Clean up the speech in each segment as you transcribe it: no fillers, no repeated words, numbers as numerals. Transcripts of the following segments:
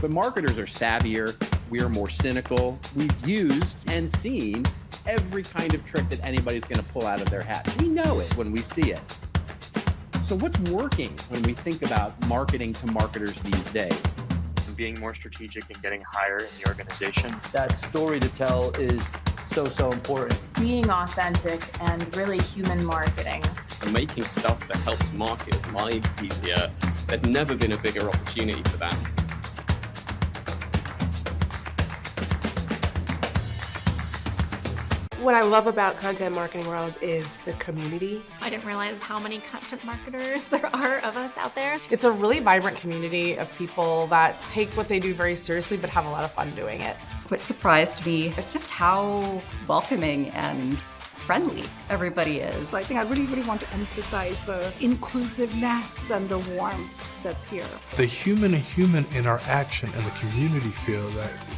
But marketers are savvier. We are more cynical. We've used and seen every kind of trick that anybody's going to pull out of their hat. We know it when we see it. So what's working when we think about marketing to marketers these days? Being more strategic and getting higher in the organization. That story to tell is so important. Being authentic and really human marketing. And making stuff that helps marketers' lives easier. There's never been a bigger opportunity for that. What I love about Content Marketing World is the community. I didn't realize how many content marketers there are of us out there. It's a really vibrant community of people that take what they do very seriously but have a lot of fun doing it. What surprised me is just how welcoming and friendly everybody is. I think I really want to emphasize the inclusiveness and the warmth that's here. The human-to-human interaction and the community feel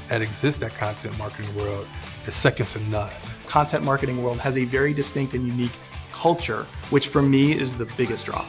that exists at Content Marketing World is second to none. Content Marketing World has a very distinct and unique culture, which for me is the biggest draw.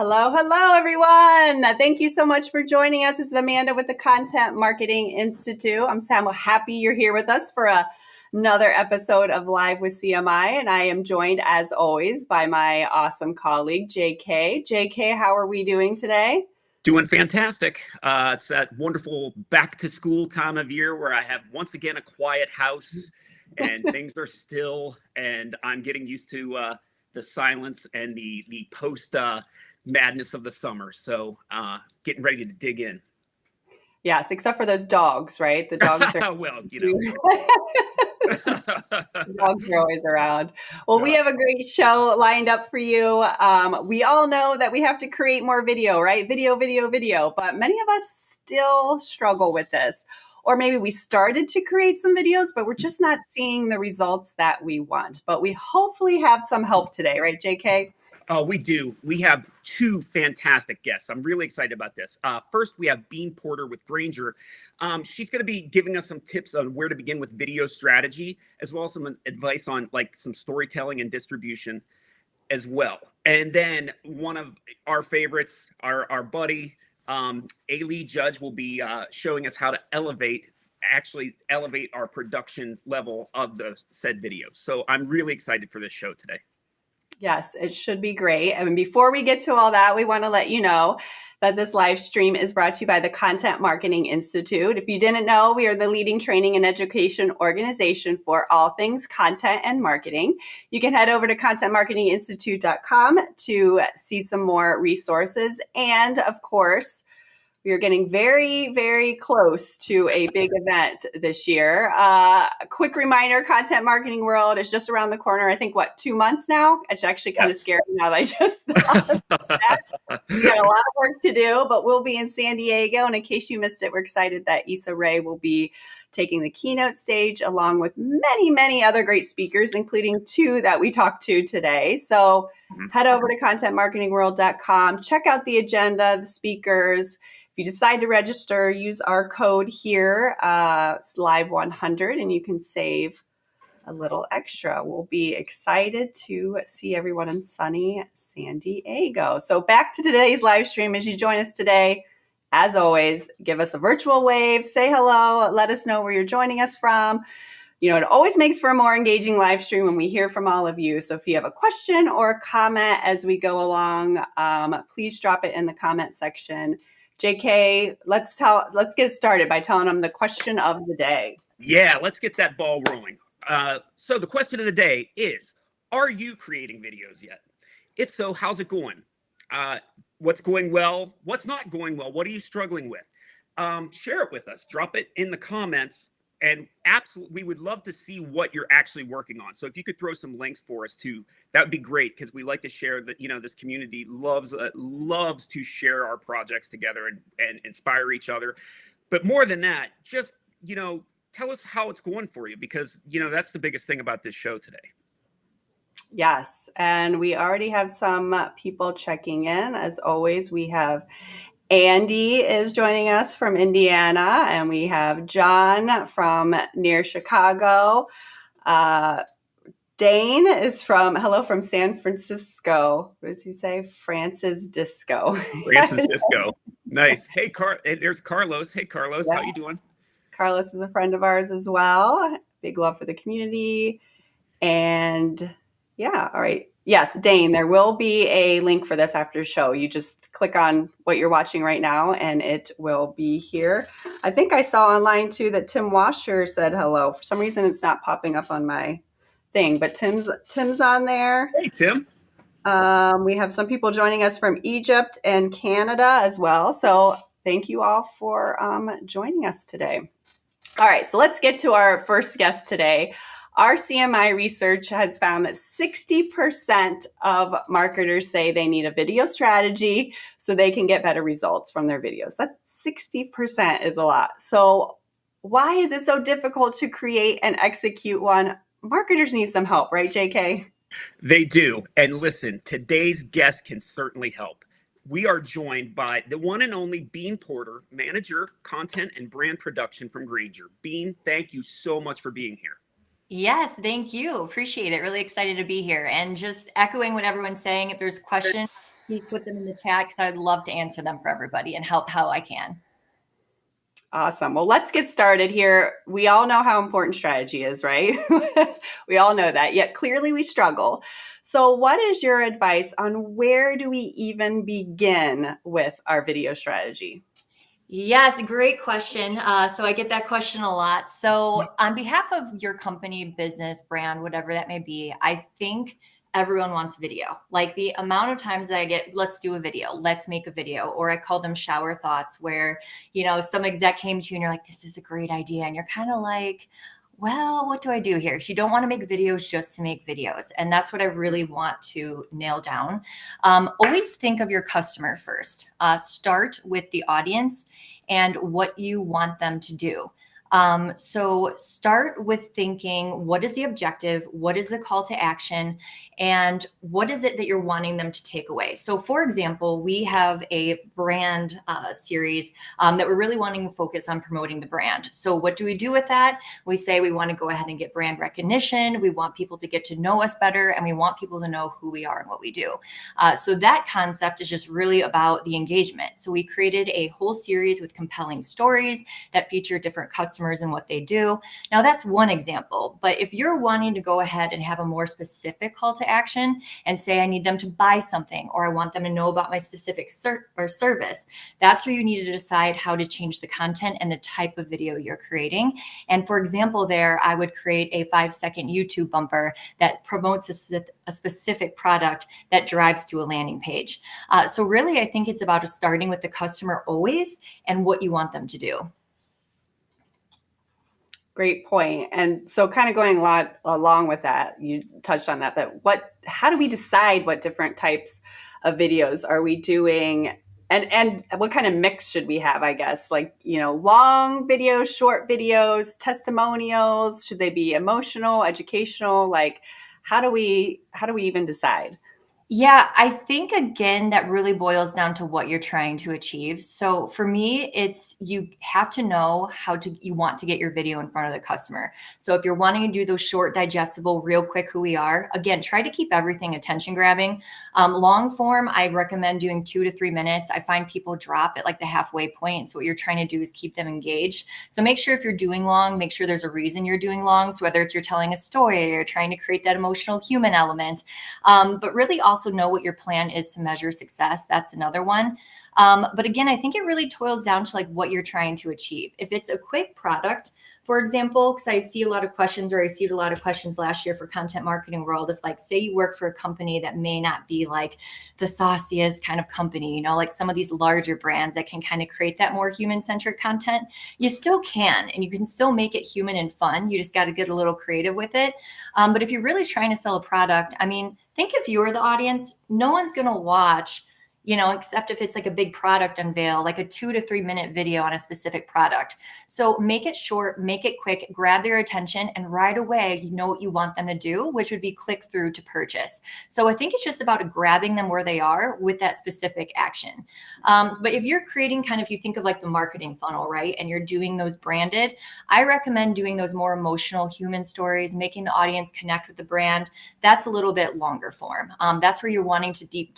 Hello, everyone. Thank you so much for joining us. This is Amanda with the Content Marketing Institute. I'm Sam. Happy you're here with us for another episode of Live with CMI. And I am joined, as always, by my awesome colleague, JK. JK, how are we doing today? Doing fantastic. It's that wonderful back to school time of year where I have once again a quiet house and things are still, and I'm getting used to the silence and the post madness of the summer. So getting ready to dig in. Yes, except for those dogs, right? The dogs are well, you know. The dogs are always around. Well, we have a great show lined up for you. We all know that we have to create more video, right? Video. But many of us still struggle with this. Or maybe we started to create some videos, but we're just not seeing the results that we want. But we hopefully have some help today, right, JK? We do. We have two fantastic guests. I'm really excited about this. First, we have Bean Porter with Grainger. She's going to be giving us some tips on where to begin with video strategy, as well as some advice on like some storytelling and distribution as well. And then one of our favorites, our buddy, A. Judge, will be showing us how to elevate our production level of the said videos. So I'm really excited for this show today. Yes, it should be great. And before we get to all that, we want to let you know that this live stream is brought to you by the Content Marketing Institute. If you didn't know, we are the leading training and education organization for all things content and marketing. You can head over to contentmarketinginstitute.com to see some more resources. And of course, we are getting very, very close to a big event this year. A quick reminder, Content Marketing World is just around the corner. I think, 2 months now? It's actually kind of scary now that I just thought of that. We got a lot of work to do, but we'll be in San Diego. And in case you missed it, we're excited that Issa Rae will be taking the keynote stage along with many, many other great speakers, including two that we talked to today. So head over to contentmarketingworld.com, check out the agenda, the speakers. If you decide to register, use our code here, it's live100, and you can save a little extra. We'll be excited to see everyone in sunny San Diego. So back to today's live stream. As you join us today, as always, give us a virtual wave, say hello, let us know where you're joining us from. You know, it always makes for a more engaging live stream when we hear from all of you. So if you have a question or a comment as we go along, please drop it in the comment section. JK, let's get started by telling them the question of the day. Yeah, let's get that ball rolling. So the question of the day is, are you creating videos yet? If so, how's it going? What's going well? What's not going well? What are you struggling with? Share it with us. Drop it in the comments And absolutely, we would love to see what you're actually working on. So if you could throw some links for us too, that would be great, because we like to share that, this community loves to share our projects together and inspire each other. But more than that, just, tell us how it's going for you, because, that's the biggest thing about this show today. Yes, and we already have some people checking in. As always, we have Andy is joining us from Indiana, and we have John from near Chicago. Dane is from San Francisco. What does he say? Francis Disco. Francis Disco. Nice. Hey, there's Carlos. Hey, Carlos. Yeah. How you doing? Carlos is a friend of ours as well. Big love for the community. And yeah, all right. Yes, Dane, there will be a link for this after the show. You just click on what you're watching right now and it will be here. I think I saw online too that Tim Washer said hello. For some reason, it's not popping up on my thing, but Tim's on there. Hey, Tim. We have some people joining us from Egypt and Canada as well. So thank you all for joining us today. All right, so let's get to our first guest today. Our CMI research has found that 60% of marketers say they need a video strategy so they can get better results from their videos. That 60% is a lot. So why is it so difficult to create and execute one? Marketers need some help, right, JK? They do. And listen, today's guest can certainly help. We are joined by the one and only Bean Porter, Manager, Content and Brand Production from Grainger. Bean, thank you so much for being here. Yes, thank you. Appreciate it. Really excited to be here. And just echoing what everyone's saying, if there's questions, please put them in the chat because I'd love to answer them for everybody and help how I can. Awesome. Well, let's get started here. We all know how important strategy is, right? We all know that, yet clearly we struggle. So what is your advice on where do we even begin with our video strategy? Yes, great question. So I get that question a lot. So on behalf of your company, business, brand, whatever that may be, I think everyone wants video. Like the amount of times that I get, let's do a video, let's make a video, or I call them shower thoughts where, some exec came to you and you're like, this is a great idea. And you're kind of like, well, what do I do here? So you don't want to make videos just to make videos. And that's what I really want to nail down. Always think of your customer first. Start with the audience and what you want them to do. So start with thinking, what is the objective? What is the call to action? And what is it that you're wanting them to take away? So for example, we have a brand series that we're really wanting to focus on promoting the brand. So what do we do with that? We say we want to go ahead and get brand recognition. We want people to get to know us better, and we want people to know who we are and what we do. So that concept is just really about the engagement. So we created a whole series with compelling stories that feature different customers and what they do. Now that's one example, but if you're wanting to go ahead and have a more specific call to action and say, I need them to buy something, or I want them to know about my specific service, that's where you need to decide how to change the content and the type of video you're creating. And for example, there, I would create a 5-second YouTube bumper that promotes a specific product that drives to a landing page. So really, I think it's about starting with the customer always and what you want them to do. Great point. And so kind of going along with that, you touched on that, but how do we decide what different types of videos are we doing? And what kind of mix should we have, I guess? Like, long videos, short videos, testimonials, should they be emotional, educational? Like, how do we even decide? Yeah, I think, again, that really boils down to what you're trying to achieve. So for me, it's you have to know you want to get your video in front of the customer. So if you're wanting to do those short, digestible, real quick who we are, again, try to keep everything attention grabbing. Long form, I recommend doing 2 to 3 minutes. I find people drop at like the halfway point. So what you're trying to do is keep them engaged. So make sure if you're doing long, make sure there's a reason you're doing long. So whether it's you're telling a story or trying to create that emotional human element, but really also know what your plan is to measure success. That's another one. But again, I think it really toils down to like what you're trying to achieve. If it's a quick product, for example, because I see a lot of questions, or I received a lot of questions last year for Content Marketing World. If like, say you work for a company that may not be like the sauciest kind of company, you know, like some of these larger brands that can kind of create that more human-centric content, you still can, and you can still make it human and fun. You just got to get a little creative with it. But if you're really trying to sell a product, I mean, think if you were the audience, no one's going to watch, you know, except if it's like a big product unveil, like a 2 to 3 minute video on a specific product. So make it short, make it quick, grab their attention, and right away, you know what you want them to do, which would be click through to purchase. So I think it's just about grabbing them where they are with that specific action. But if you're creating kind of, you think of like the marketing funnel, right? And you're doing those branded, I recommend doing those more emotional human stories, making the audience connect with the brand. That's a little bit longer form. That's where you're wanting to deep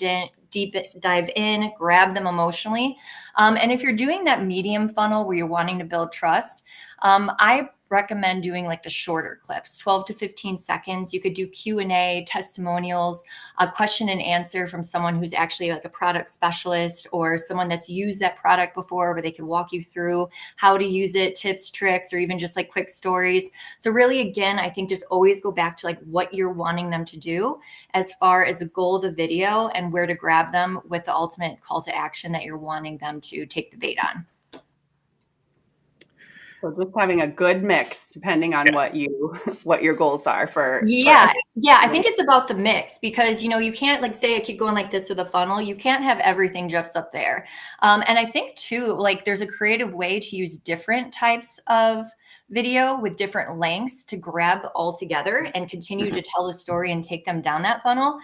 dive in, grab them emotionally. And if you're doing that medium funnel where you're wanting to build trust, I recommend doing like the shorter clips, 12 to 15 seconds. You could do Q&A, testimonials, a question and answer from someone who's actually like a product specialist or someone that's used that product before, where they can walk you through how to use it, tips, tricks, or even just like quick stories. So really, again, I think just always go back to like what you're wanting them to do as far as the goal of the video and where to grab them with the ultimate call to action that you're wanting them to take the bait on. So just having a good mix, depending on what your goals are for. Yeah. I think it's about the mix, because, you know, you can't like say I keep going like this with a funnel. You can't have everything just up there. And I think too, like there's a creative way to use different types of video with different lengths to grab all together and continue to tell the story and take them down that funnel.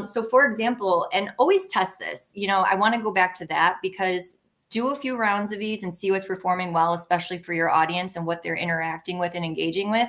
So for example, and always test this, you know, I want to go back to that, because do a few rounds of these and see what's performing well, especially for your audience and what they're interacting with and engaging with.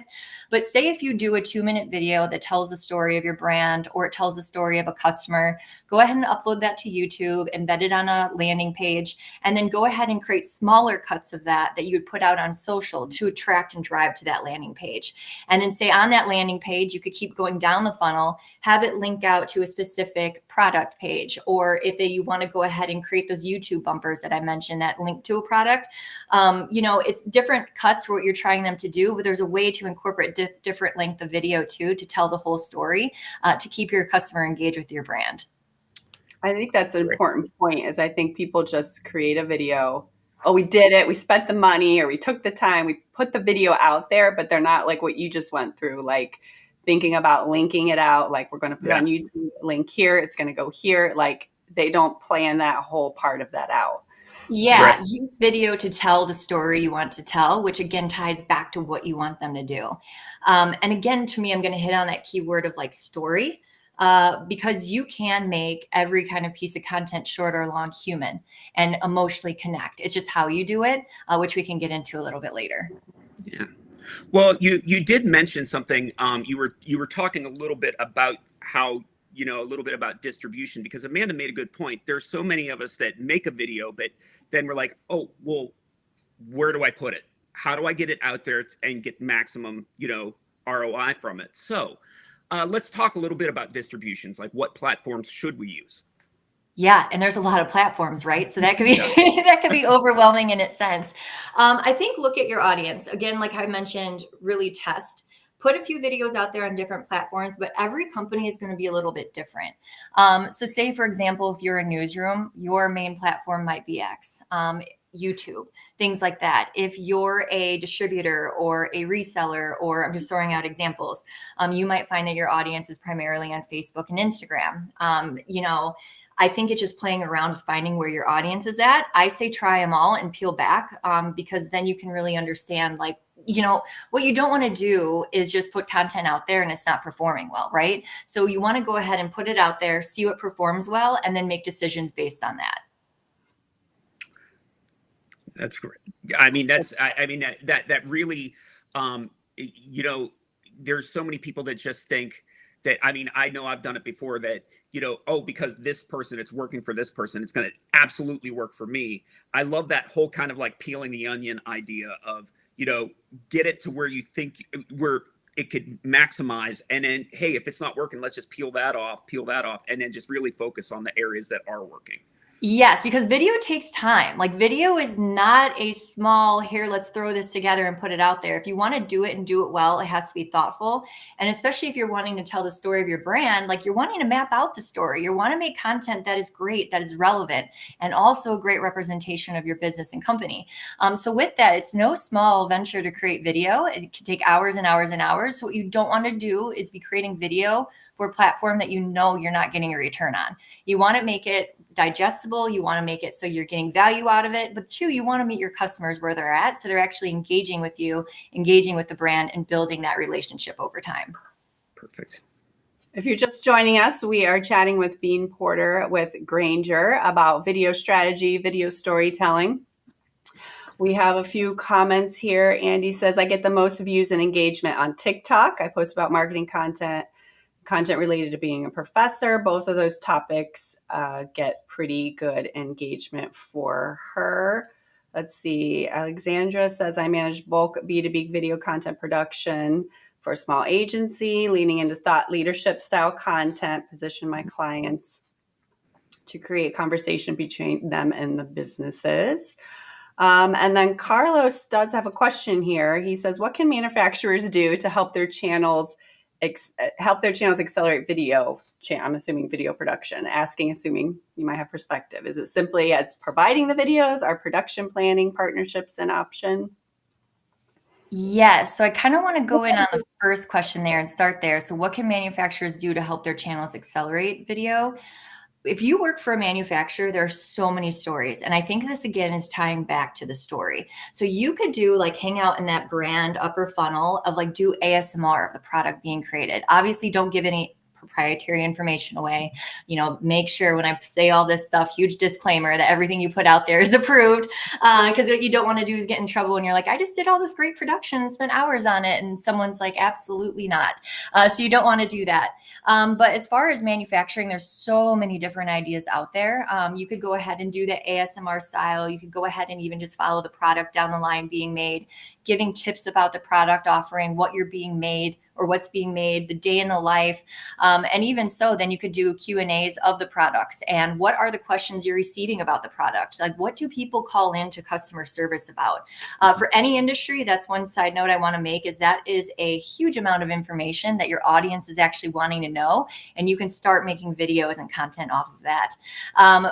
But say if you do a 2-minute video that tells the story of your brand, or it tells the story of a customer, go ahead and upload that to YouTube, embed it on a landing page, and then go ahead and create smaller cuts of that you would put out on social to attract and drive to that landing page. And then say on that landing page, you could keep going down the funnel, have it link out to a specific product page, or if you want to go ahead and create those YouTube bumpers that I mentioned that link to a product. You know, it's different cuts for what you're trying them to do, but there's a way to incorporate different length of video too, to tell the whole story, to keep your customer engaged with your brand. I think that's an important point, is I think people just create a video. Oh, we did it. We spent the money, or we took the time. We put the video out there, but they're not like what you just went through, like thinking about linking it out. Like, we're going to put on YouTube, link here. It's going to go here. Like, they don't plan that whole part of that out. Yeah, use video to tell the story you want to tell, which again ties back to what you want them to do. And again, to me, I'm going to hit on that keyword of like story, because you can make every kind of piece of content, short or long, human and emotionally connect. It's just how you do it, which we can get into a little bit later. Yeah. Well, you did mention something. You were talking a little bit about how, you know, a little bit about distribution, because Amanda made a good point. There's so many of us that make a video, but then we're like, oh, well, where do I put it? How do I get it out there and get maximum, you know, ROI from it? So let's talk a little bit about distributions. Like, what platforms should we use? Yeah, and there's a lot of platforms, right? So that could be that could be overwhelming in its sense. I think look at your audience. Again, like I mentioned, really test. Put a few videos out there on different platforms, but every company is going to be a little bit different. So say, for example, if you're a newsroom, your main platform might be X, YouTube, things like that. If you're a distributor or a reseller, or I'm just throwing out examples, you might find that your audience is primarily on Facebook and Instagram. You know, I think it's just playing around with finding where your audience is at. I say try them all and peel back, because then you can really understand, like, you know, what you don't want to do is just put content out there and it's not performing well, right? So you want to go ahead and put it out there, see what performs well, and then make decisions based on that. That's great. I mean, that really, you know, there's so many people that just think that, I mean, I know I've done it before, that, you know, oh, because this person, it's working for this person, it's going to absolutely work for me. I love that whole kind of like peeling the onion idea of, you know, get it to where you think where it could maximize. And then, hey, if it's not working, let's just peel that off, and then just really focus on the areas that are working. Yes, because video takes time. Like video is not a small, here, let's throw this together and put it out there. If you want to do it and do it well, it has to be thoughtful. And especially if you're wanting to tell the story of your brand, like you're wanting to map out the story. You want to make content that is great, that is relevant, and also a great representation of your business and company. So with that, it's no small venture to create video. It can take hours and hours and hours. So what you don't want to do is be creating video for a platform that you know you're not getting a return on. You want to make it digestible. You want to make it so you're getting value out of it. But two, you want to meet your customers where they're at. So they're actually engaging with you, engaging with the brand, and building that relationship over time. Perfect. If you're just joining us, we are chatting with Bean Porter with Grainger about video strategy, video storytelling. We have a few comments here. Andy says, I get the most views and engagement on TikTok. I post about marketing content related to being a professor. Both of those topics get pretty good engagement for her. Let's see. Alexandra says, I manage bulk B2B video content production for a small agency, leaning into thought leadership style content, position my clients to create conversation between them and the businesses. And then Carlos does have a question here. He says, what can manufacturers do to help their channels accelerate video? I'm assuming video production. Assuming you might have perspective. Is it simply as providing the videos? Are production planning, partnerships an option? Yes. So I kind of want to go in on the first question there and start there. So what can manufacturers do to help their channels accelerate video? If you work for a manufacturer, there are so many stories. And I think this again is tying back to the story. So you could do like hang out in that brand upper funnel of like do ASMR of the product being created. Obviously don't give any proprietary information away. You know, make sure when I say all this stuff, huge disclaimer that everything you put out there is approved. Because what you don't want to do is get in trouble when you're like, I just did all this great production and spent hours on it. And someone's like, absolutely not. So you don't want to do that. But as far as manufacturing, there's so many different ideas out there. You could go ahead and do the ASMR style. You could go ahead and even just follow the product down the line being made, giving tips about the product offering, what you're being made or what's being made, the day in the life. And even so, then you could do Q&As of the products and what are the questions you're receiving about the product? Like what do people call in to customer service about? For any industry, that's one side note I want to make is that is a huge amount of information that your audience is actually wanting to know. And you can start making videos and content off of that.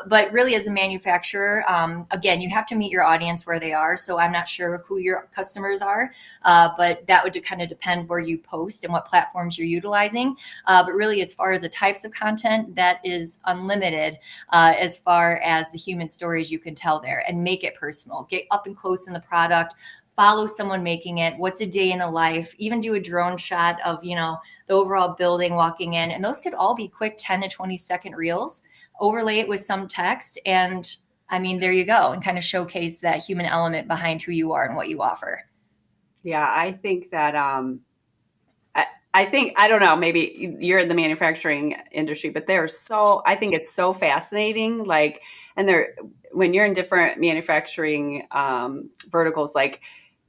But really as a manufacturer, again, you have to meet your audience where they are. So I'm not sure who your customers are, but that would kind of depend where you post and what platforms you're utilizing. But really, as far as the types of content, that is unlimited as far as the human stories you can tell there and make it personal. Get up and close in the product, follow someone making it. What's a day in a life? Even do a drone shot of, you know, the overall building walking in. And those could all be quick 10 to 20 second reels. Overlay it with some text. And I mean, there you go. And kind of showcase that human element behind who you are and what you offer. Yeah, I think that I don't know, maybe you're in the manufacturing industry, but I think it's so fascinating. Like, and when you're in different manufacturing verticals, like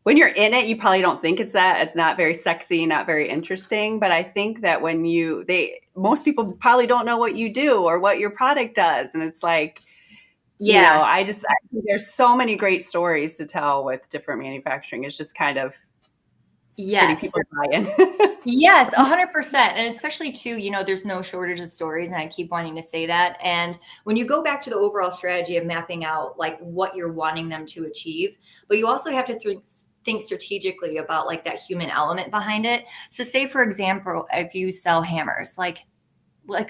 when you're in it, you probably don't think it's not very sexy, not very interesting. But I think that most people probably don't know what you do or what your product does. And it's like, you know, I think there's so many great stories to tell with different manufacturing. It's just kind of, yes. People buying. Yes, 100%. And especially too, you know, there's no shortage of stories. And I keep wanting to say that. And when you go back to the overall strategy of mapping out like what you're wanting them to achieve, but you also have to think strategically about like that human element behind it. So say, for example, if you sell hammers, like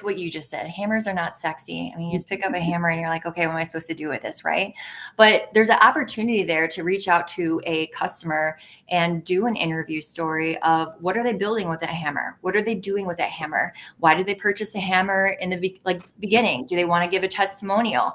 what you just said, hammers are not sexy. I mean, you just pick up a hammer and you're like, okay, what am I supposed to do with this, right? But there's an opportunity there to reach out to a customer and do an interview story of what are they building with that hammer? What are they doing with that hammer? Why did they purchase a hammer in the beginning? Do they want to give a testimonial?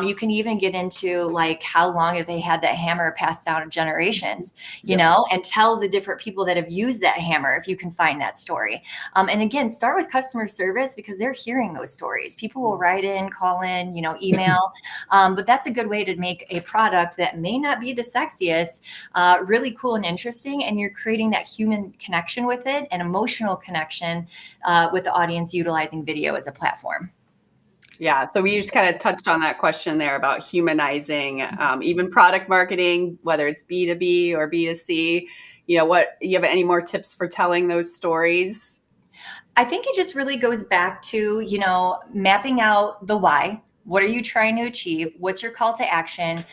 You can even get into like how long have they had that hammer passed down generations, you know, and tell the different people that have used that hammer if you can find that story. And again, start with customer service because they're hearing those stories. People will write in, call in, you know, email. But that's a good way to make a product that may not be the sexiest, really cool and interesting. And you're creating that human connection with it and emotional connection with the audience utilizing video as a platform. Yeah, so we just kind of touched on that question there about humanizing, even product marketing, whether it's B2B or B2C. What you have any more tips for telling those stories? I think it just really goes back to, mapping out the why. What are you trying to achieve? What's your call to action?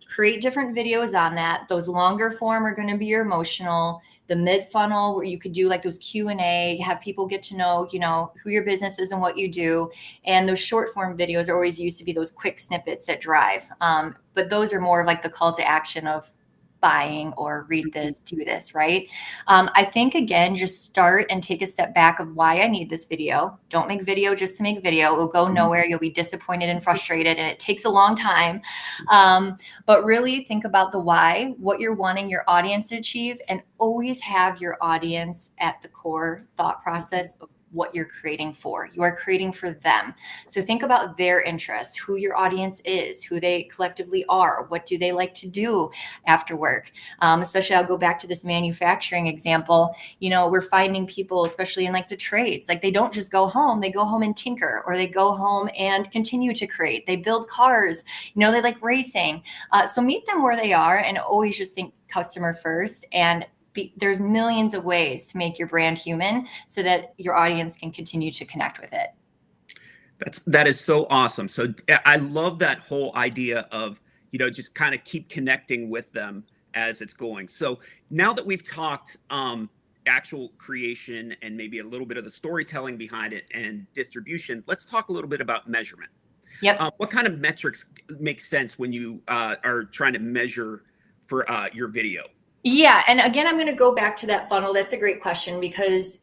Create different videos on that. Those longer form are going to be your emotional. The mid funnel, where you could do like those Q&A, have people get to know, who your business is and what you do. And those short form videos are always used to be those quick snippets that drive. But those are more of like the call to action of buying or read this, do this, right? I think, again, just start and take a step back of why I need this video. Don't make video just to make video. It will go nowhere. You'll be disappointed and frustrated, and it takes a long time. But really think about the why, what you're wanting your audience to achieve, and always have your audience at the core thought process of what you're creating for. You are creating for them. So think about their interests, who your audience is, who they collectively are, what do they like to do after work. Especially, I'll go back to this manufacturing example. We're finding people, especially in like the trades, like they don't just go home, they go home and tinker, or they go home and continue to create. They build cars, they like racing. So meet them where they are and always just think customer first. And there's millions of ways to make your brand human so that your audience can continue to connect with it. That is so awesome. So I love that whole idea of, just kind of keep connecting with them as it's going. So now that we've talked actual creation and maybe a little bit of the storytelling behind it and distribution, let's talk a little bit about measurement. Yep. What kind of metrics make sense when you are trying to measure for your video? Yeah. And again, I'm going to go back to that funnel. That's a great question because,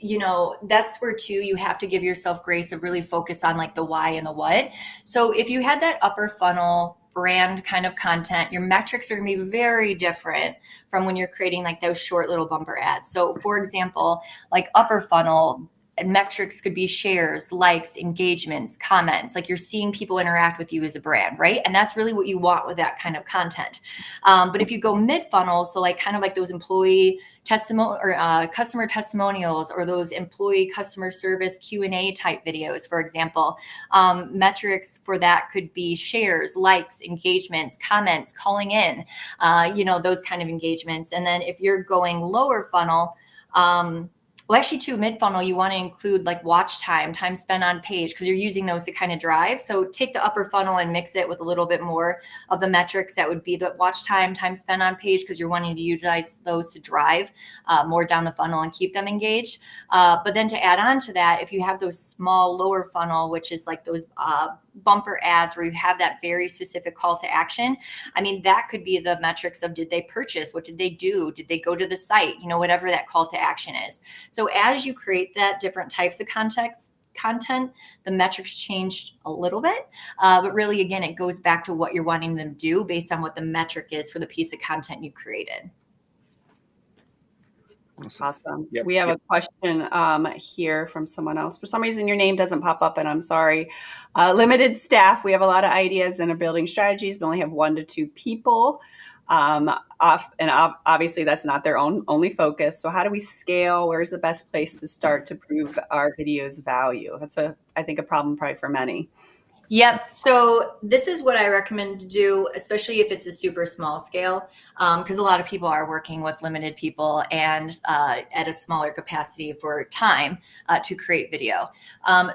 that's where too, you have to give yourself grace of really focus on like the why and the what. So if you had that upper funnel brand kind of content, your metrics are going to be very different from when you're creating like those short little bumper ads. So for example, like upper funnel, and metrics could be shares, likes, engagements, comments, like you're seeing people interact with you as a brand, right? And that's really what you want with that kind of content. But if you go mid funnel, so like kind of like those employee testimonial or customer testimonials or those employee customer service Q&A type videos, for example, metrics for that could be shares, likes, engagements, comments, calling in, those kind of engagements. And then if you're going lower funnel, well, actually, too, mid-funnel, you want to include like watch time spent on page, because you're using those to kind of drive. So take the upper funnel and mix it with a little bit more of the metrics that would be the watch time spent on page, because you're wanting to utilize those to drive more down the funnel and keep them engaged. But then to add on to that, if you have those small lower funnel, which is like those bumper ads where you have that very specific call to action, I mean, that could be the metrics of did they purchase? What did they do? Did they go to the site? Whatever that call to action is. So as you create that different types of content, the metrics change a little bit. But really, again, it goes back to what you're wanting them to do based on what the metric is for the piece of content you created. Awesome. Yep. We have a question here from someone else. For some reason, your name doesn't pop up, and I'm sorry. Limited staff. We have a lot of ideas and are building strategies. We only have 1 to 2 people. Obviously, that's not their only focus. So how do we scale? Where's the best place to start to prove our video's value? That's I think a problem probably for many. Yep. So this is what I recommend to do, especially if it's a super small scale, because a lot of people are working with limited people and at a smaller capacity for time to create video.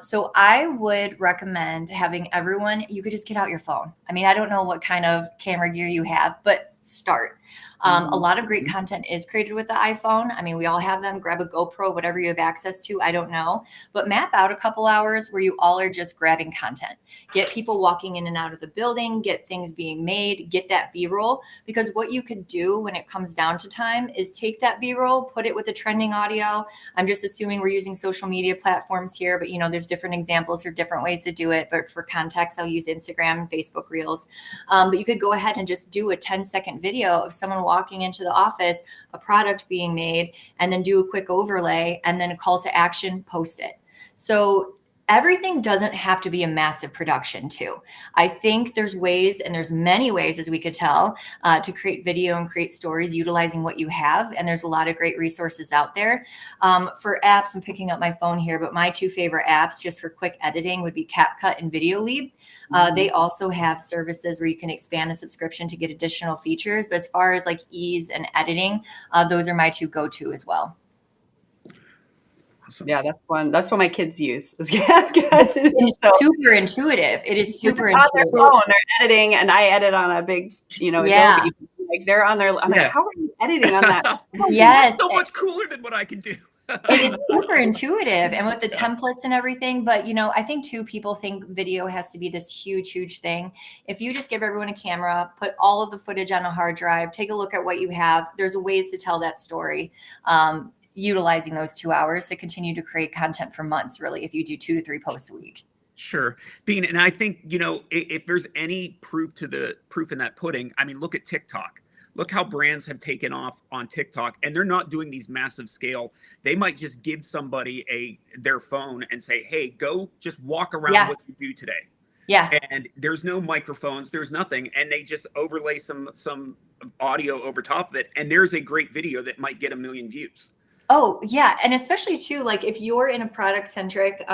So I would recommend having everyone, you could just get out your phone. I mean, I don't know what kind of camera gear you have, but start. A lot of great content is created with the iPhone. I mean, we all have them. Grab a GoPro, whatever you have access to. I don't know. But map out a couple hours where you all are just grabbing content. Get people walking in and out of the building. Get things being made. Get that B-roll. Because what you could do when it comes down to time is take that B-roll, put it with a trending audio. I'm just assuming we're using social media platforms here, but there's different examples or different ways to do it. But for context, I'll use Instagram and Facebook Reels. But you could go ahead and just do a 10-second video of someone walking into the office, a product being made, and then do a quick overlay and then a call to action, post it. So everything doesn't have to be a massive production too. I think there's ways, and there's many ways, as we could tell, to create video and create stories utilizing what you have. And there's a lot of great resources out there. For apps, I'm picking up my phone here, but my two favorite apps just for quick editing would be CapCut and VideoLeap. They also have services where you can expand the subscription to get additional features. But as far as like ease and editing, those are my two go-to as well. Awesome. Yeah, that's what my kids use. Is CapCut. It's super intuitive. It is super on their intuitive. phone, they're editing, and I edit on a big, Adobe. Like they're on their. I'm like, how are you editing on that? Yes, so much cooler than what I can do. It is super intuitive, and with the templates and everything. But I think too, people think video has to be this huge thing. If you just give everyone a camera, put all of the footage on a hard drive, take a look at what you have, there's ways to tell that story. Utilizing those 2 hours to continue to create content for months, really, if you do 2 to 3 posts a week. Sure. Bean, and I think, if there's any proof in that pudding, I mean, look at TikTok. Look how brands have taken off on TikTok, and they're not doing these massive scale. They might just give somebody their phone and say, hey, go just walk around what you do today. Yeah. And there's no microphones, there's nothing. And they just overlay some audio over top of it. And there's a great video that might get 1 million views. Oh, yeah. And especially too, like if you're in a product centric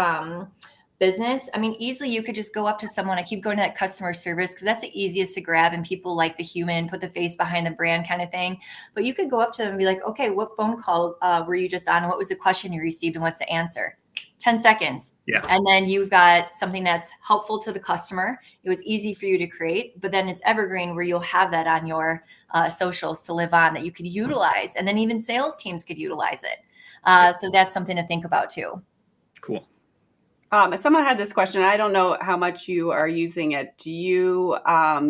business, I mean, easily you could just go up to someone. I keep going to that customer service because that's the easiest to grab, and people like the human, put the face behind the brand kind of thing. But you could go up to them and be like, okay, what phone call were you just on? And what was the question you received? And what's the answer? 10 seconds. Yeah. And then you've got something that's helpful to the customer. It was easy for you to create, but then it's evergreen where you'll have that on your socials to live on that you could utilize. And then even sales teams could utilize it. So that's something to think about too. Cool. Someone had this question. I don't know how much you are using it. Do you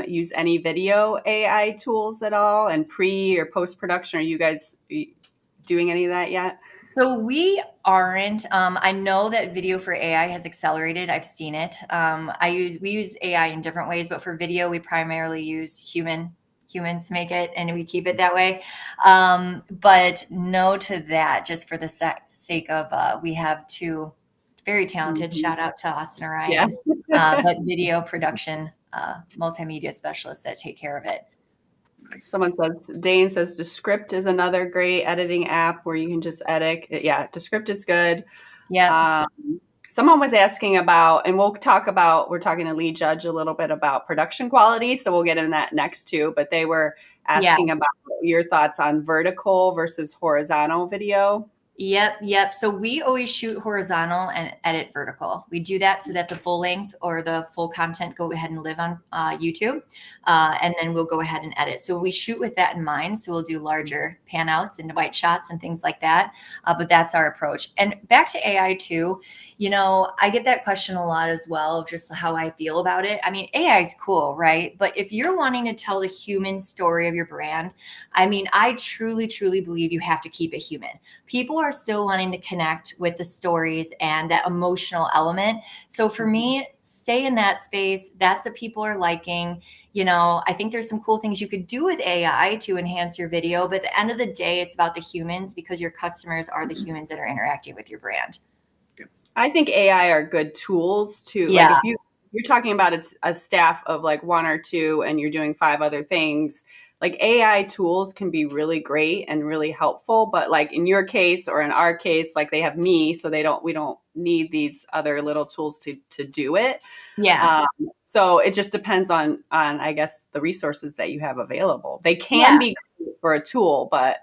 use any video AI tools at all, and pre or post production? Are you guys doing any of that yet? So we aren't. I know that video for AI has accelerated. I've seen it. We use AI in different ways, but for video, we primarily use humans to make it, and we keep it that way. But no to that, just for the sake of we have two very talented. Shout out to Austin and Ryan. Yeah. But video production, multimedia specialists that take care of it. Nice. Dane says Descript is another great editing app where you can just edit. Yeah, Descript is good. Yeah. Someone was asking about, and we're talking to Lee Judge a little bit about production quality, so we'll get into that next too, but they were asking about your thoughts on vertical versus horizontal video. Yep. So we always shoot horizontal and edit vertical. We do that so that the full length or the full content go ahead and live on YouTube. And then we'll go ahead and edit. So we shoot with that in mind. So we'll do larger pan outs and white shots and things like that. But that's our approach. And back to AI too, I get that question a lot as well of just how I feel about it. I mean, AI is cool, right? But if you're wanting to tell the human story of your brand, I mean, I truly, truly believe you have to keep it human. People are still wanting to connect with the stories and that emotional element. So for me, stay in that space. That's what people are liking. I think there's some cool things you could do with AI to enhance your video. But at the end of the day, it's about the humans, because your customers are the humans that are interacting with your brand. I think AI are good tools to, like, if you're talking about a staff of like 1 or 2 and you're doing 5 other things, like AI tools can be really great and really helpful. But like in your case or in our case, like they have me, so we don't need these other little tools to do it. Yeah. So it just depends on I guess the resources that you have available. They can be great for a tool, but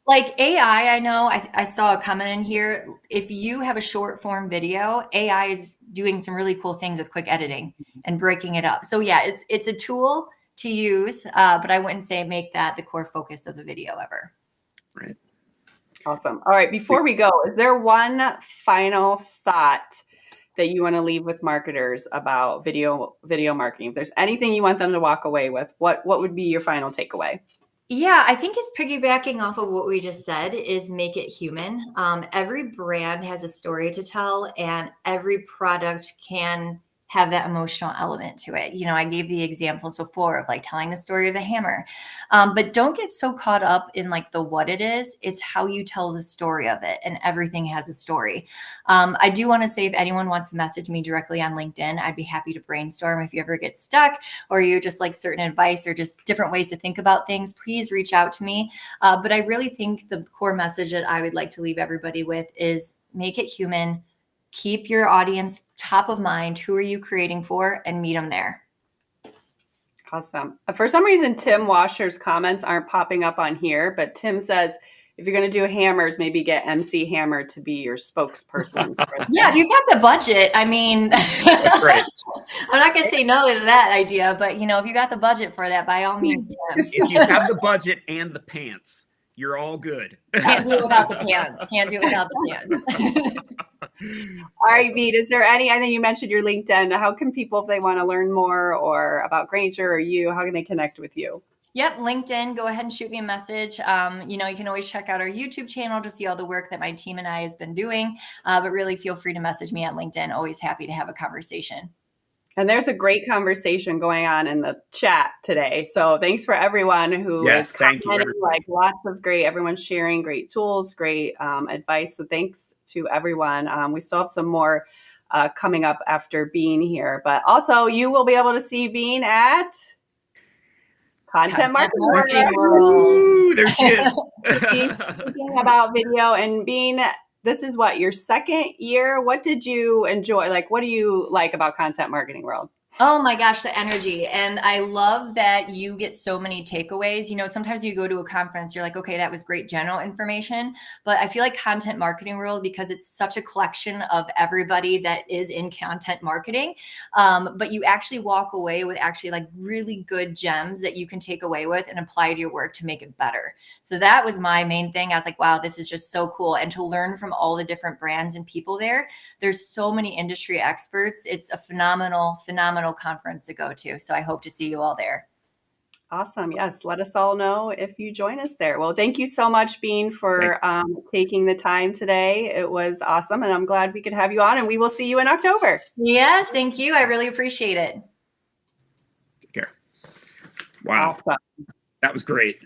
like AI, I know I saw a comment in here. If you have a short form video, AI is doing some really cool things with quick editing and breaking it up. So yeah, it's a tool to use, but I wouldn't say make that the core focus of the video ever. Right. Awesome. All right. Before we go, is there one final thought that you want to leave with marketers about video marketing? If there's anything you want them to walk away with, what would be your final takeaway? Yeah, I think it's piggybacking off of what we just said, is make it human. Every brand has a story to tell, and every product can have that emotional element to it. You know, I gave the examples before of like telling the story of the hammer, but don't get so caught up in like the what it is. It's how you tell the story of it, and everything has a story. I do want to say, if anyone wants to message me directly on LinkedIn, I'd be happy to brainstorm. If you ever get stuck or you just like certain advice or just different ways to think about things, please reach out to me. But I really think the core message that I would like to leave everybody with is make it human. Keep your audience top of mind. Who are you creating for? And meet them there. Awesome. For some reason, Tim Washer's comments aren't popping up on here, but Tim says, if you're going to do hammers, maybe get MC Hammer to be your spokesperson. Yeah, if you've got the budget, I mean, Right. I'm not going to say no to that idea, but you know, if you got the budget for that, by all means, Tim. If you have the budget and the pants, you're all good. Can't do it without the pants. Can't do it without the pants. All right, Veet, is there any, I know you mentioned your LinkedIn. How can people, if they want to learn more or about Grainger or you, how can they connect with you? Yep, LinkedIn, go ahead and shoot me a message. You know, you can always check out our YouTube channel to see all the work that my team and I has been doing, but really feel free to message me at LinkedIn. Always happy to have a conversation. And there's a great conversation going on in the chat today. So thanks for everyone who is commenting, like lots of great, everyone's sharing great tools, great advice. So thanks to everyone. We still have some more coming up after Bean here, but also you will be able to see Bean at Content Marketing World. Ooh, there she is. Speaking about video, and Bean, this is what, your second year? What did you enjoy? Like, what do you like about Content Marketing World? Oh my gosh, the energy. And I love that you get so many takeaways. You know, sometimes you go to a conference, you're like, okay, that was great general information. But I feel like Content Marketing World, because it's such a collection of everybody that is in content marketing, but you actually walk away with actually like really good gems that you can take away with and apply to your work to make it better. So that was my main thing. I was like, wow, this is just so cool. And to learn from all the different brands and people there, there's so many industry experts. It's a phenomenal conference to go to. So I hope to see you all there. Awesome. Yes. Let us all know if you join us there. Well, thank you so much, Bean, for taking the time today. It was awesome. And I'm glad we could have you on, and we will see you in October. Yes. Thank you. I really appreciate it. Take care. Wow. Awesome. That was great.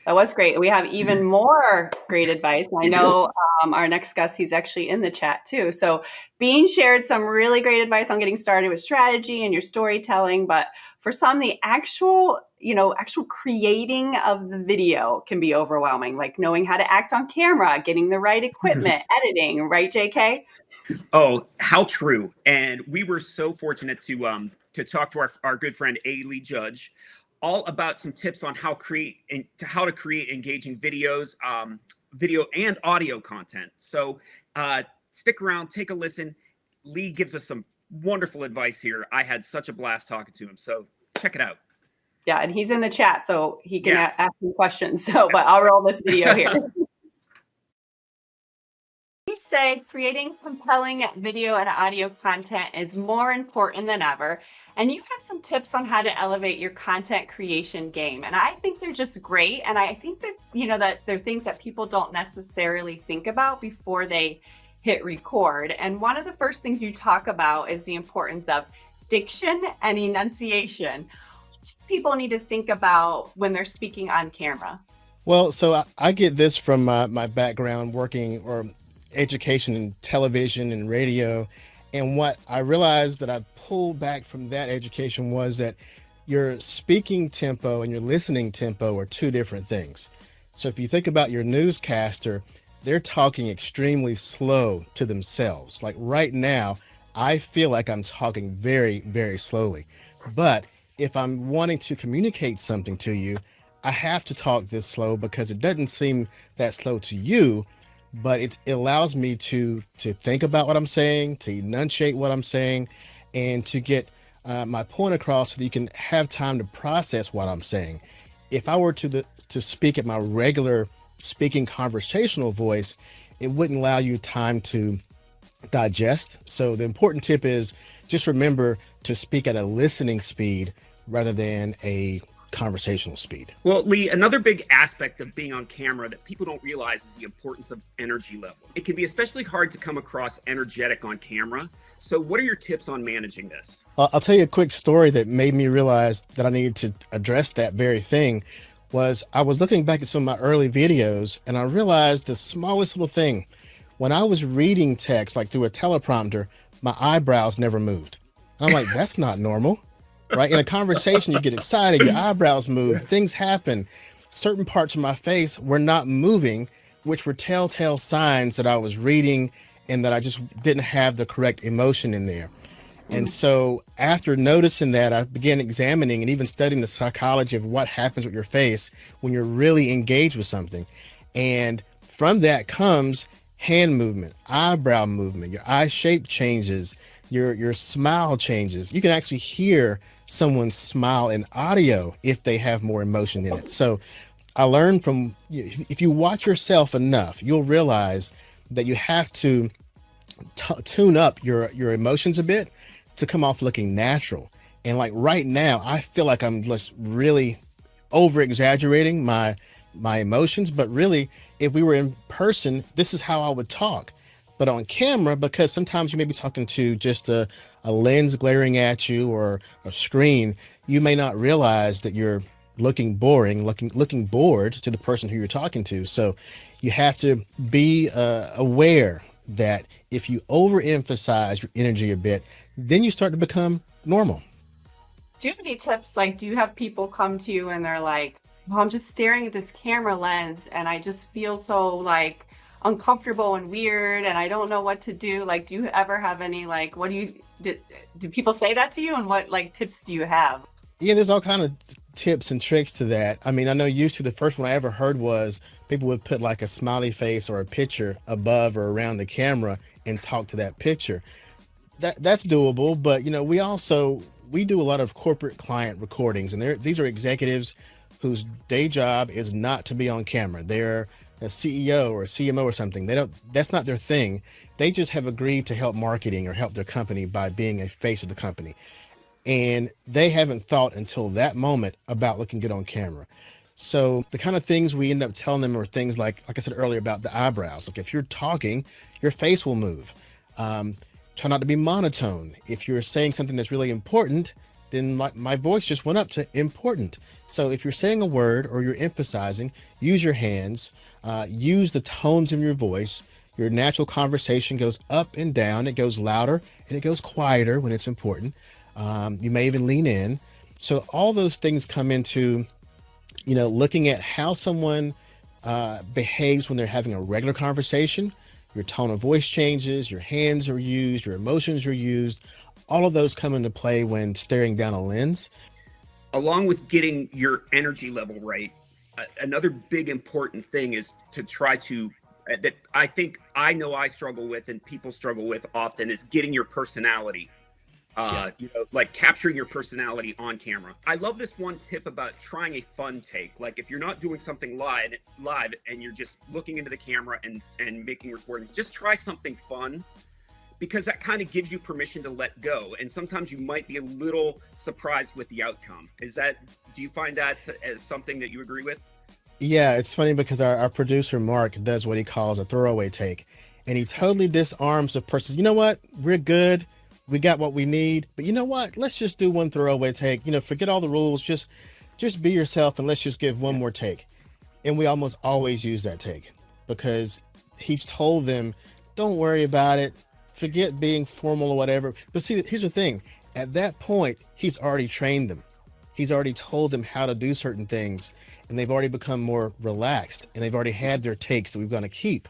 That was great. We have even more great advice. I know our next guest, he's actually in the chat too. So Bean shared some really great advice on getting started with strategy and your storytelling. But for some, the actual creating of the video can be overwhelming, like knowing how to act on camera, getting the right equipment, editing, right, JK? Oh, how true. And we were so fortunate to talk to our good friend, Ailey Judge, all about some tips on how to create engaging videos, video and audio content. So stick around, take a listen. Lee gives us some wonderful advice here. I had such a blast talking to him. So check it out. Yeah, and he's in the chat, so he can ask me questions. So, but I'll roll this video here. You say creating compelling video and audio content is more important than ever, and you have some tips on how to elevate your content creation game. And I think they're just great, and I think that that they're things that people don't necessarily think about before they hit record. And one of the first things you talk about is the importance of diction and enunciation. What do people need to think about when they're speaking on camera? Well, so I get this from my background working or education in television and radio. And what I realized that I pulled back from that education was that your speaking tempo and your listening tempo are two different things. So if you think about your newscaster, they're talking extremely slow to themselves. Like right now, I feel like I'm talking very, very slowly. But if I'm wanting to communicate something to you, I have to talk this slow because it doesn't seem that slow to you, but it allows me to think about what I'm saying, to enunciate what I'm saying, and to get my point across so that you can have time to process what I'm saying. If I were to speak at my regular speaking conversational voice, it wouldn't allow you time to digest. So the important tip is just remember to speak at a listening speed rather than a conversational speed. Well, Lee, another big aspect of being on camera that people don't realize is the importance of energy level. It can be especially hard to come across energetic on camera. So what are your tips on managing this? I'll tell you a quick story that made me realize that I needed to address that very thing. Was I was looking back at some of my early videos and I realized the smallest little thing. When I was reading text, like through a teleprompter, my eyebrows never moved. I'm like, that's not normal, right? In a conversation, you get excited, your eyebrows move, things happen. Certain parts of my face were not moving, which were telltale signs that I was reading and that I just didn't have the correct emotion in there. And so after noticing that, I began examining and even studying the psychology of what happens with your face when you're really engaged with something. And from that comes hand movement, eyebrow movement, your eye shape changes, your smile changes. You can actually hear someone smile in audio if they have more emotion in it. So I learned from, if you watch yourself enough, you'll realize that you have to tune up your emotions a bit to come off looking natural. And like right now, I feel like I'm just really over exaggerating my emotions, but really if we were in person, this is how I would talk. But on camera, because sometimes you may be talking to just a lens glaring at you or a screen, you may not realize that you're looking boring, looking bored to the person who you're talking to. So you have to be aware that if you overemphasize your energy a bit, then you start to become normal. Do you have any tips? Like, do you have people come to you and they're like, well, I'm just staring at this camera lens and I just feel so like uncomfortable and weird and I don't know what to do? Like, do you ever have any, like, do people say that to you, and what like tips do you have? Yeah, there's all kind of tips and tricks to that. I mean, I know used to the first one I ever heard was people would put like a smiley face or a picture above or around the camera and talk to that picture. That's doable, but we do a lot of corporate client recordings, and these are executives whose day job is not to be on camera. They're a CEO or a CMO or something. That's not their thing. They just have agreed to help marketing or help their company by being a face of the company. And they haven't thought until that moment about looking good on camera. So the kind of things we end up telling them are things like I said earlier about the eyebrows. Like if you're talking, your face will move. Try not to be monotone. If you're saying something that's really important, then my voice just went up to important. So if you're saying a word or you're emphasizing, use your hands, use the tones of your voice. Your natural conversation goes up and down. It goes louder and it goes quieter when it's important. You may even lean in. So all those things come into, looking at how someone behaves when they're having a regular conversation. Your tone of voice changes, your hands are used, your emotions are used. All of those come into play when staring down a lens. Along with getting your energy level right, another big important thing is to try to, that I think I know I struggle with and people struggle with often, is getting your personality. Like capturing your personality on camera. I love this one tip about trying a fun take. Like if you're not doing something live and you're just looking into the camera and making recordings, just try something fun, because that kind of gives you permission to let go. And sometimes you might be a little surprised with the outcome. Do you find that as something that you agree with? Yeah, it's funny because our producer, Mark, does what he calls a throwaway take. And he totally disarms the person. You know what? We're good. We got what we need, but you know what? Let's just do one throwaway take. Forget all the rules. Just be yourself, and let's just give one more take. And we almost always use that take because he's told them, don't worry about it. Forget being formal or whatever. But see, here's the thing. At that point, he's already trained them. He's already told them how to do certain things, and they've already become more relaxed, and they've already had their takes that we're going to keep.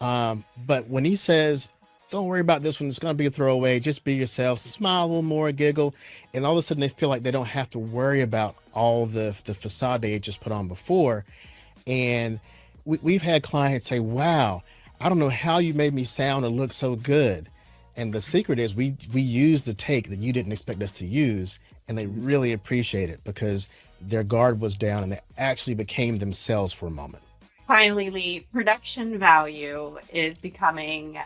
But when he says, don't worry about this one, it's going to be a throwaway, just be yourself, smile a little more, giggle, and all of a sudden they feel like they don't have to worry about all the facade they had just put on before. And we've had clients say, wow, I don't know how you made me sound or look so good. And the secret is we use the take that you didn't expect us to use, and they really appreciate it because their guard was down and they actually became themselves for a moment. Finally, Lee, production value is becoming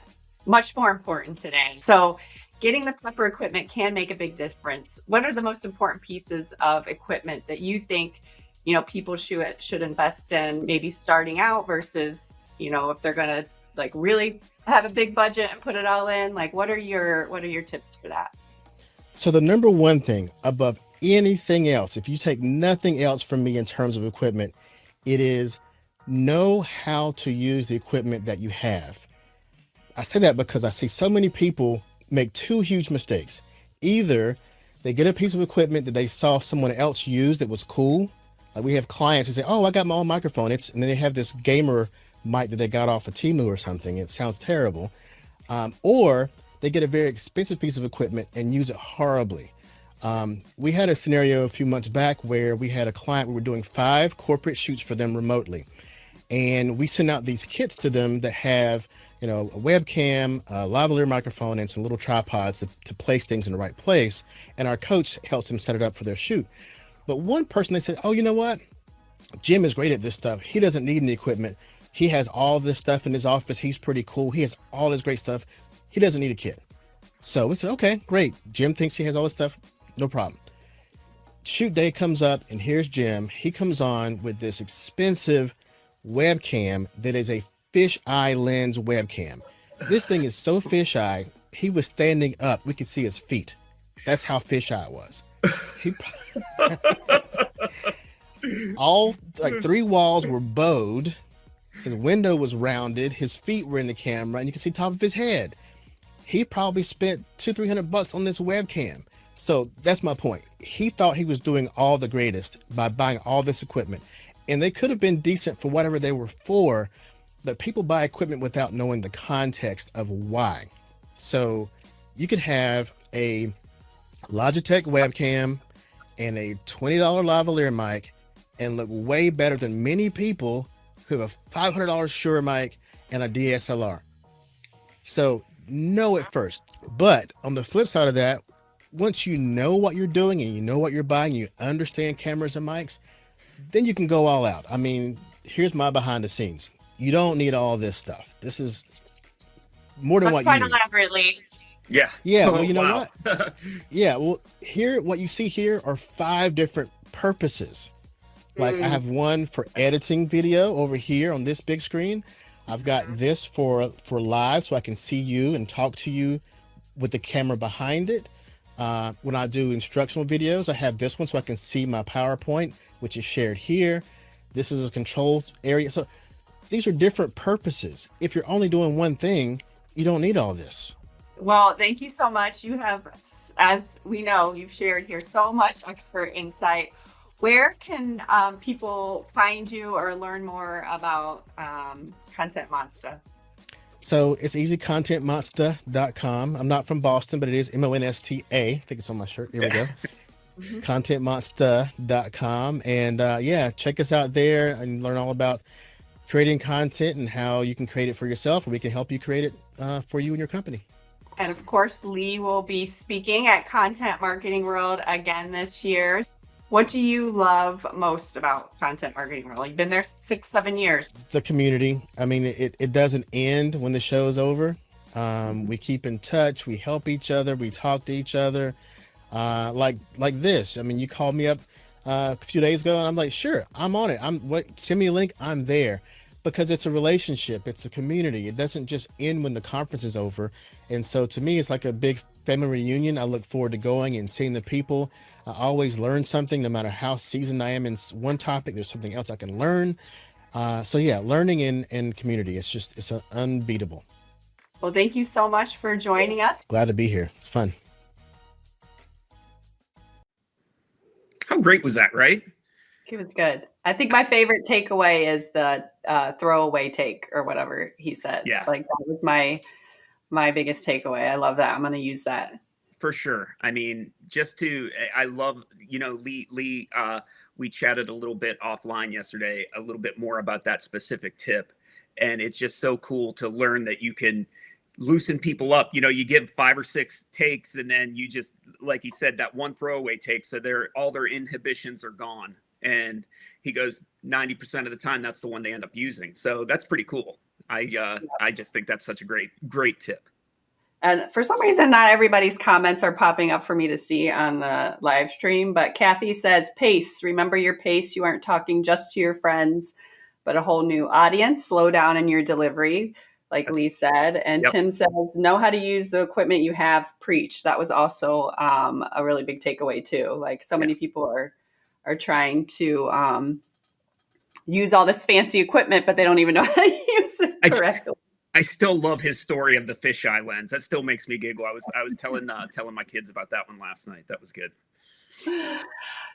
much more important today. So getting the proper equipment can make a big difference. What are the most important pieces of equipment that you think, people should invest in, maybe starting out versus, if they're going to like really have a big budget and put it all in? Like, what are your tips for that? So the number one thing above anything else, if you take nothing else from me in terms of equipment, it is know how to use the equipment that you have. I say that because I see so many people make two huge mistakes. Either they get a piece of equipment that they saw someone else use that was cool. Like we have clients who say, oh, I got my own microphone. And then they have this gamer mic that they got off of Temu or something. It sounds terrible. Or they get a very expensive piece of equipment and use it horribly. We had a scenario a few months back where we had a client, we were doing 5 corporate shoots for them remotely. And we sent out these kits to them that have, a webcam, a lavalier microphone, and some little tripods to place things in the right place. And our coach helps them set it up for their shoot. But one person, they said, oh, you know what? Jim is great at this stuff. He doesn't need any equipment. He has all this stuff in his office. He's pretty cool. He has all this great stuff. He doesn't need a kit. So we said, okay, great. Jim thinks he has all this stuff. No problem. Shoot day comes up and here's Jim. He comes on with this expensive webcam that is a fisheye lens webcam. This thing is so fisheye, he was standing up. We could see his feet. That's how fisheye was. All like 3 walls were bowed. His window was rounded. His feet were in the camera and you can see top of his head. He probably spent $200-300 on this webcam. So that's my point. He thought he was doing all the greatest by buying all this equipment, and they could have been decent for whatever they were for, but people buy equipment without knowing the context of why. So you could have a Logitech webcam and a $20 lavalier mic and look way better than many people who have a $500 Shure mic and a DSLR. So know it first. But on the flip side of that, once you know what you're doing and you know what you're buying, you understand cameras and mics, then you can go all out. I mean, here's my behind the scenes. You don't need all this stuff. This is more than what you need. Quite elaborately. Yeah. Yeah. Well, you know what? Yeah. Well, here, what you see here are 5 different purposes. Like I have one for editing video over here on this big screen. I've got this for live, so I can see you and talk to you with the camera behind it. When I do instructional videos, I have this one so I can see my PowerPoint, which is shared here. This is a controls area. So these are different purposes. If you're only doing one thing, you don't need all this. Well, thank you so much. You have, as we know, you've shared here so much expert insight. Where can people find you or learn more about Content Monster? So it's easy, contentmonsta.com. I'm not from Boston, but it is MONSTA. I think it's on my shirt. Here we go. Contentmonsta.com. And yeah, check us out there and learn all about creating content and how you can create it for yourself, or we can help you create it for you and your company. And of course, Lee will be speaking at Content Marketing World again this year. What do you love most about Content Marketing World? You've been there 6-7 years. The community. I mean, it doesn't end when the show is over. We keep in touch. We help each other. We talk to each other. Like this. I mean, you called me up a few days ago and I'm like, sure, I'm on it. Send me a link. I'm there, because it's a relationship. It's a community. It doesn't just end when the conference is over. And so to me, it's like a big family reunion. I look forward to going and seeing the people. I always learn something, no matter how seasoned I am in one topic, there's something else I can learn. So yeah, learning and community, it's unbeatable. Well, thank you so much for joining us. Glad to be here. It's fun. How great was that, right? It was good. I think my favorite takeaway is the throwaway take, or whatever he said. Yeah. Like that was my biggest takeaway. I love that. I'm going to use that. For sure. I mean, I love, Lee, we chatted a little bit offline yesterday, a little bit more about that specific tip. And it's just so cool to learn that you can loosen people up. You give 5 or 6 takes, and then you just, like he said, that one throwaway take. So all their inhibitions are gone. And he goes, 90% of the time, that's the one they end up using. So that's pretty cool. I just think that's such a great tip. And for some reason, not everybody's comments are popping up for me to see on the live stream. But Kathy says, pace, remember your pace. You aren't talking just to your friends, but a whole new audience. Slow down in your delivery, like Lee said. And Yep. Tim says, know how to use the equipment you have, preach. That was also a really big takeaway too. Like so many people are trying to use all this fancy equipment, but they don't even know how to use it correctly. I still love his story of the fisheye lens. That still makes me giggle. I was telling my kids about that one last night. That was good.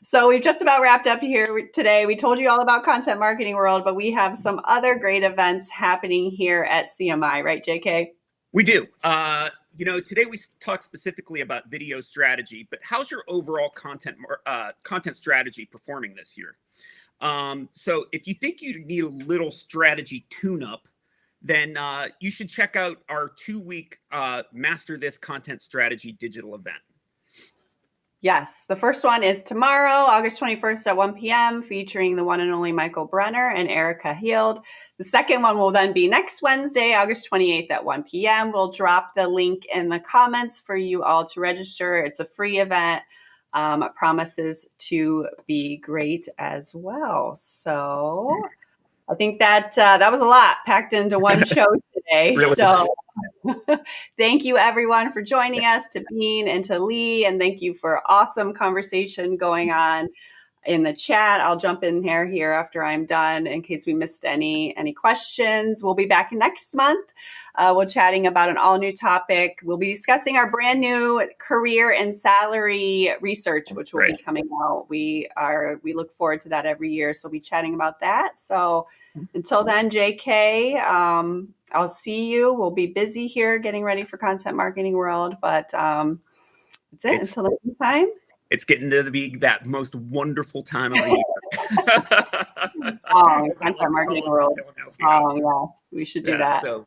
So we've just about wrapped up here today. We told you all about Content Marketing World, but we have some other great events happening here at CMI, right, JK? We do. Today we talked specifically about video strategy, but how's your overall content strategy performing this year? So if you think you need a little strategy tune-up, then you should check out our 2-week Master This Content Strategy digital event. Yes, the first one is tomorrow, August 21st at 1 p.m., featuring the one and only Michael Brenner and Erica Heald. The second one will then be next Wednesday, August 28th at 1 p.m. We'll drop the link in the comments for you all to register. It's a free event. It promises to be great as well. So I think that was a lot packed into one show today. Really? So thank you everyone for joining us, to Bean and to Lee, and thank you for awesome conversation going on in the chat. I'll jump in here after I'm done in case we missed any questions. We'll be back next month. We're chatting about an all new topic. We'll be discussing our brand new career and salary research, which will be coming out. We look forward to that every year. So we'll be chatting about that. So until then, JK, I'll see you. We'll be busy here getting ready for Content Marketing World, but that's it. Until the next time. It's getting to be that most wonderful time of the year. Content Marketing World. Yes, we should do that. So